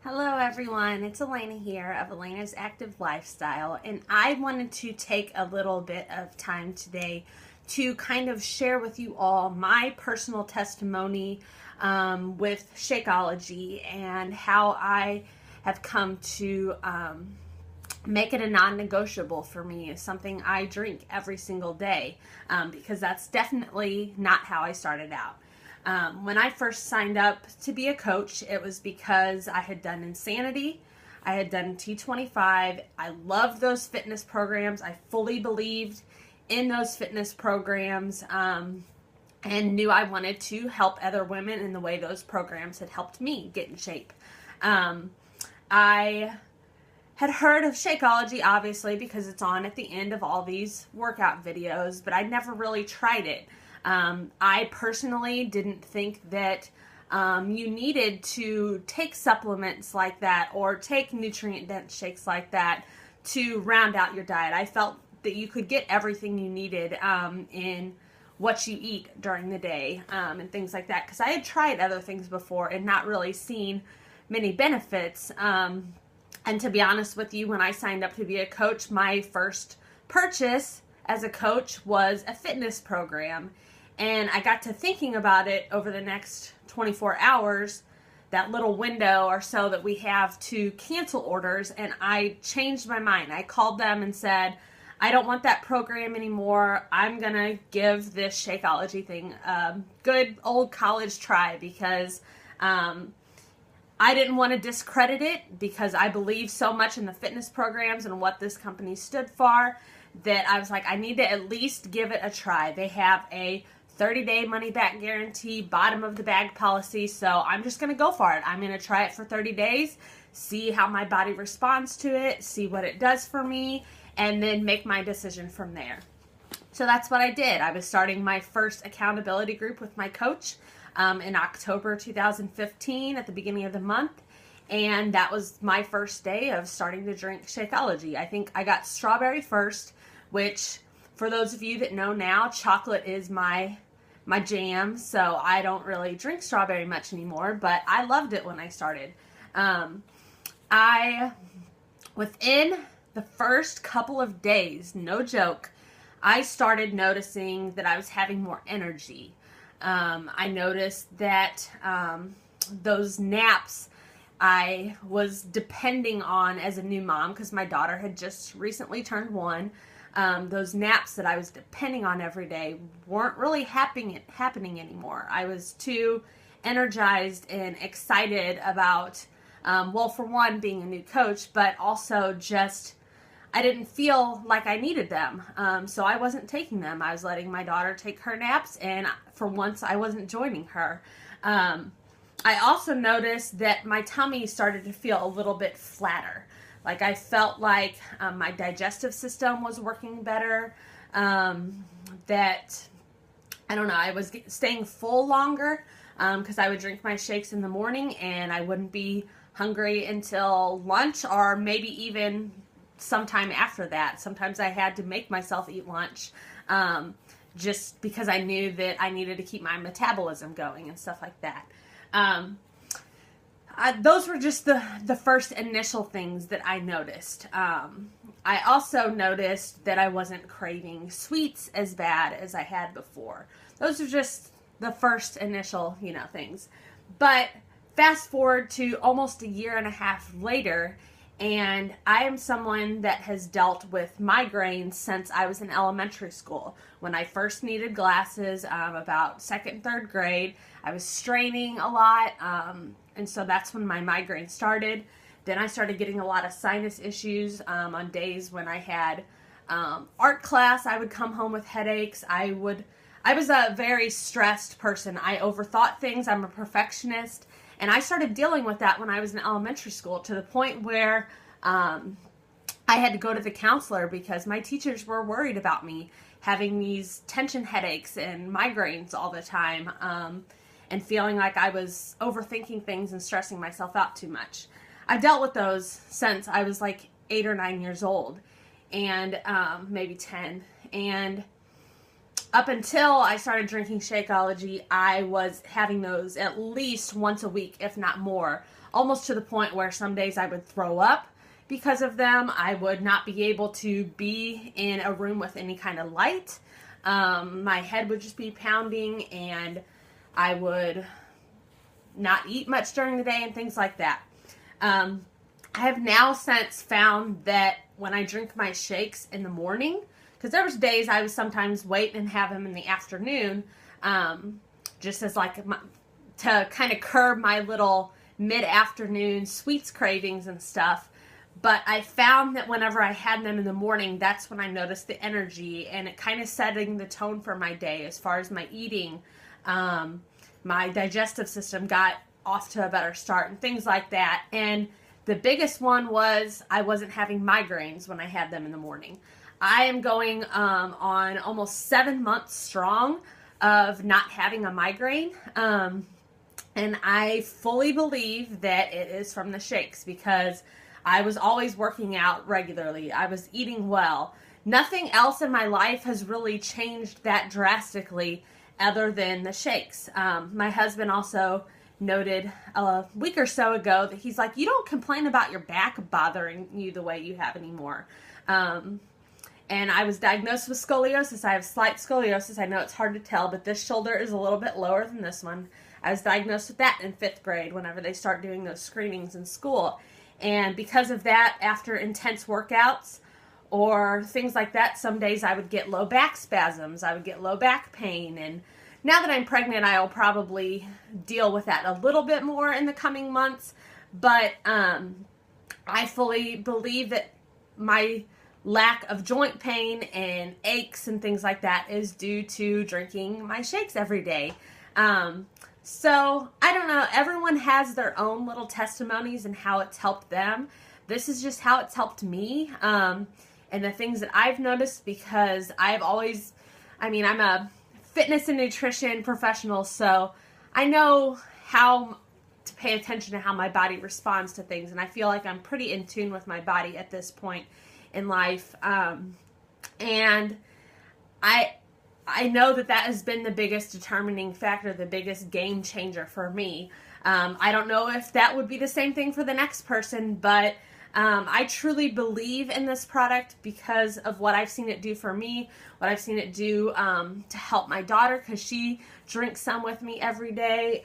Hello everyone, it's Elena here of Elena's Active Lifestyle, and I wanted to take a little bit of time today to kind of share with you all my personal testimony with Shakeology and how I have come to make it a non-negotiable for me. Is something I drink every single day because that's definitely not how I started out. When I first signed up to be a coach, it was because I had done Insanity, I had done T25. I loved those fitness programs. I fully believed in those fitness programs and knew I wanted to help other women in the way those programs had helped me get in shape. I had heard of Shakeology, obviously, because it's on at the end of all these workout videos, but I'd never really tried it. I personally didn't think that you needed to take supplements like that or take nutrient-dense shakes like that to round out your diet. I felt that you could get everything you needed in what you eat during the day and things like that, because I had tried other things before and not really seen many benefits. And to be honest with you, when I signed up to be a coach, my first purchase as a coach was a fitness program. And I got to thinking about it over the next 24 hours, that little window or so that we have to cancel orders, and I changed my mind. I called them and said, I don't want that program anymore. I'm going to give this Shakeology thing a good old college try because I didn't want to discredit it because I believe so much in the fitness programs and what this company stood for that I was like, I need to at least give it a try. They have a 30-day money-back guarantee, bottom-of-the-bag policy, so I'm just going to go for it. I'm going to try it for 30 days, see how my body responds to it, see what it does for me, and then make my decision from there. So that's what I did. I was starting my first accountability group with my coach in October 2015 at the beginning of the month, and that was my first day of starting to drink Shakeology. I think I got strawberry first, which for those of you that know now, chocolate is my jam, so I don't really drink strawberry much anymore, but I loved it when I started. Within the first couple of days, no joke, I started noticing that I was having more energy. I noticed that those naps I was depending on as a new mom, because my daughter had just recently turned 1. Those naps that I was depending on every day weren't really happening anymore. I was too energized and excited about, well, for one, being a new coach, but also just I didn't feel like I needed them. So I wasn't taking them. I was letting my daughter take her naps, and for once I wasn't joining her. I also noticed that my tummy started to feel a little bit flatter. Like I felt like my digestive system was working better, that, I don't know, I was staying full longer because I would drink my shakes in the morning and I wouldn't be hungry until lunch or maybe even sometime after that. Sometimes I had to make myself eat lunch just because I knew that I needed to keep my metabolism going and stuff like that. Those were just the first initial things that I noticed. I also noticed that I wasn't craving sweets as bad as I had before. Those are just the first initial, things. But fast forward to almost a year and a half later, and I am someone that has dealt with migraines since I was in elementary school. When I first needed glasses, about 2nd, 3rd grade, I was straining a lot, and so that's when my migraine started. Then I started getting a lot of sinus issues on days when I had art class. I would come home with headaches. I was a very stressed person. I overthought things. I'm a perfectionist. And I started dealing with that when I was in elementary school, to the point where I had to go to the counselor because my teachers were worried about me having these tension headaches and migraines all the time, and feeling like I was overthinking things and stressing myself out too much. I dealt with those since I was like 8 or 9 years old, and maybe 10. And up until I started drinking Shakeology, I was having those at least once a week, if not more, almost to the point where some days I would throw up because of them. I would not be able to be in a room with any kind of light. My head would just be pounding, and I would not eat much during the day and things like that. I have now since found that when I drink my shakes in the morning, because there was days I would sometimes wait and have them in the afternoon, just as like to kind of curb my little mid-afternoon sweets cravings and stuff. But I found that whenever I had them in the morning, that's when I noticed the energy, and it kind of setting the tone for my day as far as my eating. My digestive system got off to a better start and things like that. And the biggest one was I wasn't having migraines when I had them in the morning. I am going on almost 7 months strong of not having a migraine. And I fully believe that it is from the shakes, because I was always working out regularly. I was eating well. Nothing else in my life has really changed that drastically other than the shakes. My husband also noted a week or so ago that he's like, you don't complain about your back bothering you the way you have anymore. And I was diagnosed with scoliosis. I have slight scoliosis. I know it's hard to tell, but this shoulder is a little bit lower than this one. I was diagnosed with that in 5th grade whenever they start doing those screenings in school. And because of that, after intense workouts or things like that, some days I would get low back spasms. I would get low back pain. And now that I'm pregnant, I'll probably deal with that a little bit more in the coming months. But I fully believe that my lack of joint pain and aches and things like that is due to drinking my shakes every day. So, I don't know, everyone has their own little testimonies and how it's helped them. This is just how it's helped me, and the things that I've noticed, because I've always, I'm a fitness and nutrition professional, so I know how to pay attention to how my body responds to things, and I feel like I'm pretty in tune with my body at this point in life, and I know that has been the biggest determining factor, the biggest game changer for me. I don't know if that would be the same thing for the next person, but I truly believe in this product because of what I've seen it do for me, what I've seen it do to help my daughter, because she drinks some with me every day,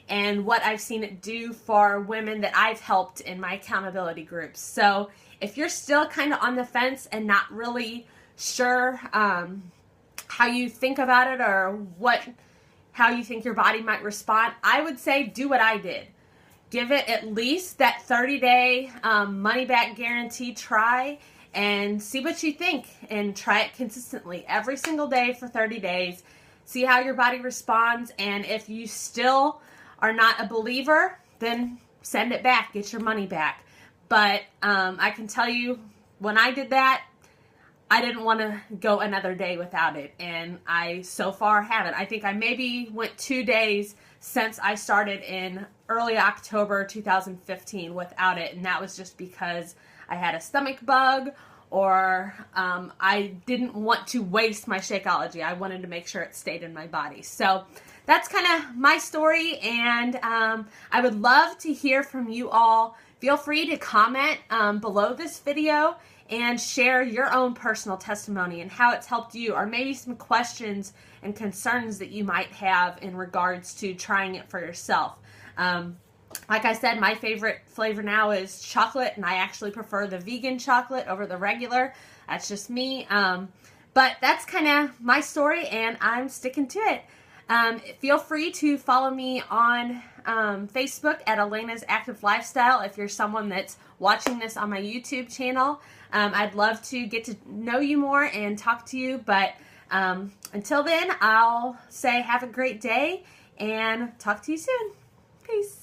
and what I've seen it do for women that I've helped in my accountability groups. So if you're still kind of on the fence and not really sure how you think about it or how you think your body might respond, I would say do what I did. Give it at least that 30-day money-back guarantee try and see what you think, and try it consistently every single day for 30 days. See how your body responds, and if you still are not a believer, then send it back, get your money back. But I can tell you, when I did that, I didn't want to go another day without it, and I so far haven't. I think I maybe went 2 days since I started in early October 2015 without it, and that was just because I had a stomach bug, or I didn't want to waste my Shakeology. I wanted to make sure it stayed in my body. So that's kind of my story, and I would love to hear from you all. Feel free to comment below this video and share your own personal testimony and how it's helped you, or maybe some questions and concerns that you might have in regards to trying it for yourself. Like I said, my favorite flavor now is chocolate, and I actually prefer the vegan chocolate over the regular. That's just me. But that's kind of my story, and I'm sticking to it. Feel free to follow me on Facebook at Elena's Active Lifestyle if you're someone that's watching this on my YouTube channel. I'd love to get to know you more and talk to you, but until then, I'll say have a great day and talk to you soon. Peace.